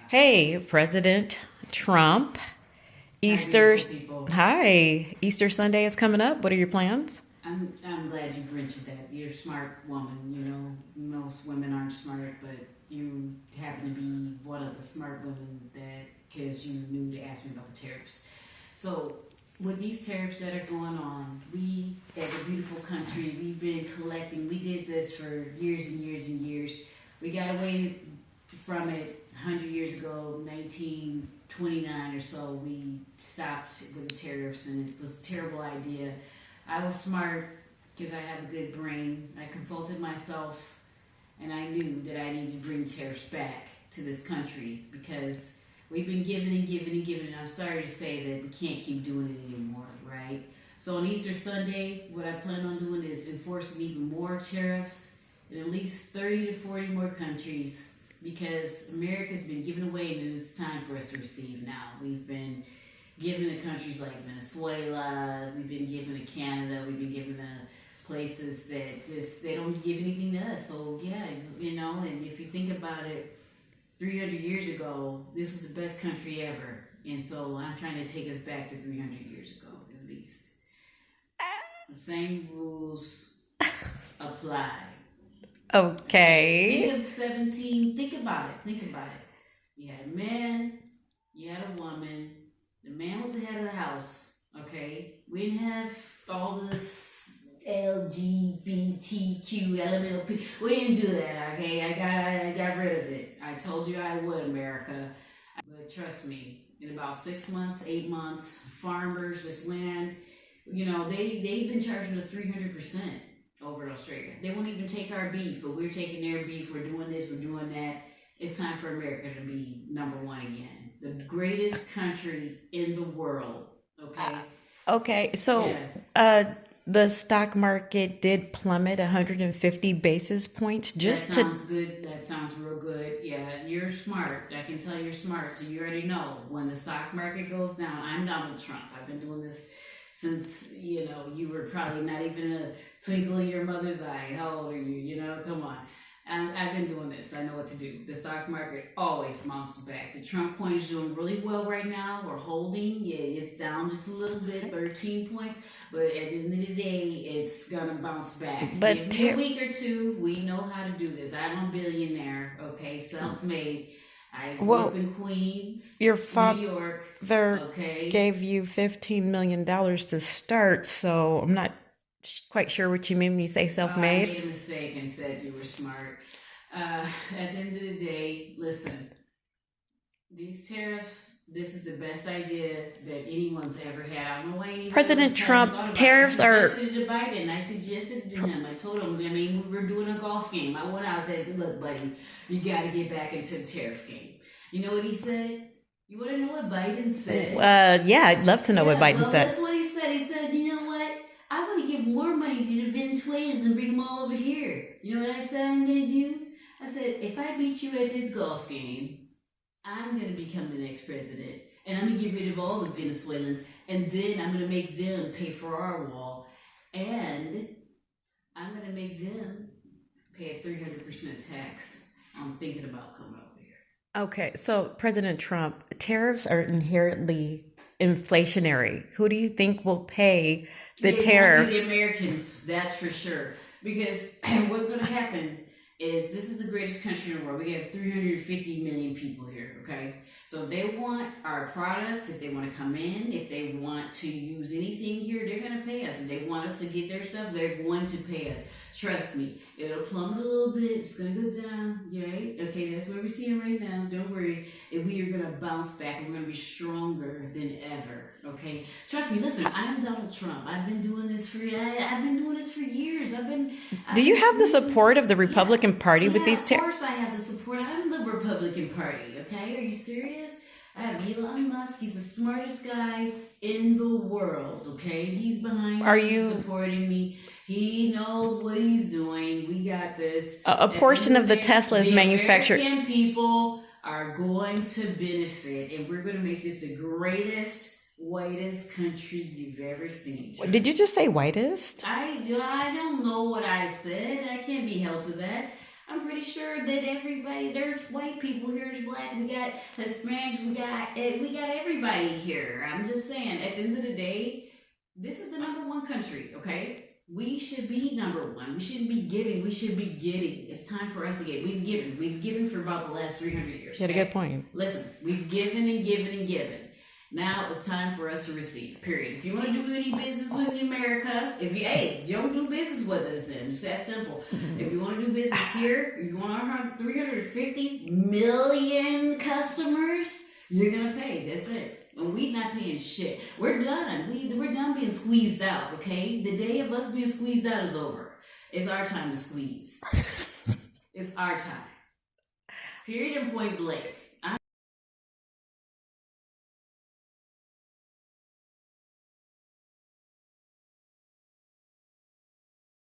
Hey, President Trump. Hi, Easter. beautiful people. Hi. Easter Sunday is coming up. What are your plans? I'm glad you mentioned that. You're a smart woman. You know, most women aren't smart, but you happen to be one of the smart women that because you knew to ask me about the tariffs. So, with these tariffs that are going on, we as a beautiful country, we've been collecting. We did this for years and years and years. We got away from it 100 years ago, 1929 or so. We stopped with the tariffs, and it was a terrible idea. I was smart because I have a good brain. I consulted myself, and I knew that I needed to bring tariffs back to this country because we've been giving and giving and giving, and I'm sorry to say that we can't keep doing it anymore, right? So on Easter Sunday, what I plan on doing is enforcing even more tariffs in at least 30 to 40 more countries because America's been giving away and it's time for us to receive now. We've been giving to countries like Venezuela, we've been giving to Canada, we've been giving to places that just, they don't give anything to us. So yeah, and if you think about it, 300 years ago, this was the best country ever. And so I'm trying to take us back to 300 years ago, at least. The same rules apply. Okay. Think of 17, think about it. You had a man, you had a woman, the man was the head of the house, okay? We didn't have all this LGBTQ, LMLP. We didn't do that, okay? I got rid of it. I told you I would, America. But trust me, in about 6 months, 8 months, farmers, this land, they've been charging us 300% over in Australia. They won't even take our beef, but we're taking their beef. We're doing this, we're doing that. It's time for America to be number one again. The greatest country in the world, okay? Okay. So, Yeah. the stock market did plummet 150 basis points That just to. sounds good. That sounds real good. Yeah, you're smart. I can tell you're smart. So you already know when the stock market goes down. I'm Donald Trump. I've been doing this since, you were probably not even a twinkle in your mother's eye. How old are you? Come on. And I've been doing this. I know what to do. The stock market always bounces back. The Trump coin is doing really well right now. We're holding. Yeah, it's down just a little bit, 13 points. But at the end of the day, it's going to bounce back. But Give me a week or two. We know how to do this. I'm a billionaire, okay? Self-made. I grew up well, in Queens, your New York, father okay? gave you $15 million to start, so I'm not quite sure what you mean when you say I self-made. made a mistake and said you were smart. At the end of the day, listen, these tariffs, this is the best idea that anyone's ever had. I don't know why anyone President else hasn't Trump, thought about it. tariffs I are. suggested it to Biden. I suggested it to him. I told him, we were doing a golf game. I went out and said, look, buddy, you got to get back into the tariff game. You know what he said? You want to know what Biden said? Yeah, I'd love to know what Biden Well, said. that's what he said. He said, you know what? I want to give more money to the Venezuelans and bring them all over here. You know what I said I'm going to do? I said, if I beat you at this golf game, I'm going to become the next president. And I'm going to get rid of all the Venezuelans. And then I'm going to make them pay for our wall. And I'm going to make them pay a 300% tax on thinking about coming over here. Okay, so President Trump, tariffs are inherently inflationary. Who do you think will pay the It tariffs? won't be the Americans, that's for sure. Because what's going to happen is this is the greatest country in the world. We have 350 million people here, okay? So if they want our products, if they want to come in, if they want to use anything here, they're going to pay us. If they want us to get their stuff, they're going to pay us. Trust me, it'll plummet a little bit. It's going to go down, right? Okay, that's what we're seeing right now. Don't worry. And we are going to bounce back and we're going to be stronger than ever, okay? Trust me, listen, I'm Donald Trump. I've been doing this for years. Do you have the support of the Republican Party with these Of tariffs? course I have the support. I'm the Republican Party, okay? Are you serious? I have Elon Musk. He's the smartest guy in the world, okay? He's behind Are me, you supporting me. He knows what he's doing. We got this. a portion of the Tesla is manufactured? The American people are going to benefit, and we're going to make this the greatest, whitest country you've ever seen. Did you just say whitest? I don't know what I said. I can't be held to that. I'm pretty sure that everybody, there's white people here, there's black, we got Hispanics, we got everybody here. I'm just saying, at the end of the day, this is the number one country, okay? We should be number one. We shouldn't be giving, we should be getting. It's time for us to get. We've given for about the last 300 years. You had a good point. Listen, we've given and given and given. Now it's time for us to receive, period. If you want to do any business with America, don't do business with us then. It's that simple. If you want to do business here, if you want our 350 million customers, you're going to pay. That's it. And we're not paying shit. We're done. We're done being squeezed out, okay? The day of us being squeezed out is over. It's our time to squeeze. It's our time. Period and point blank.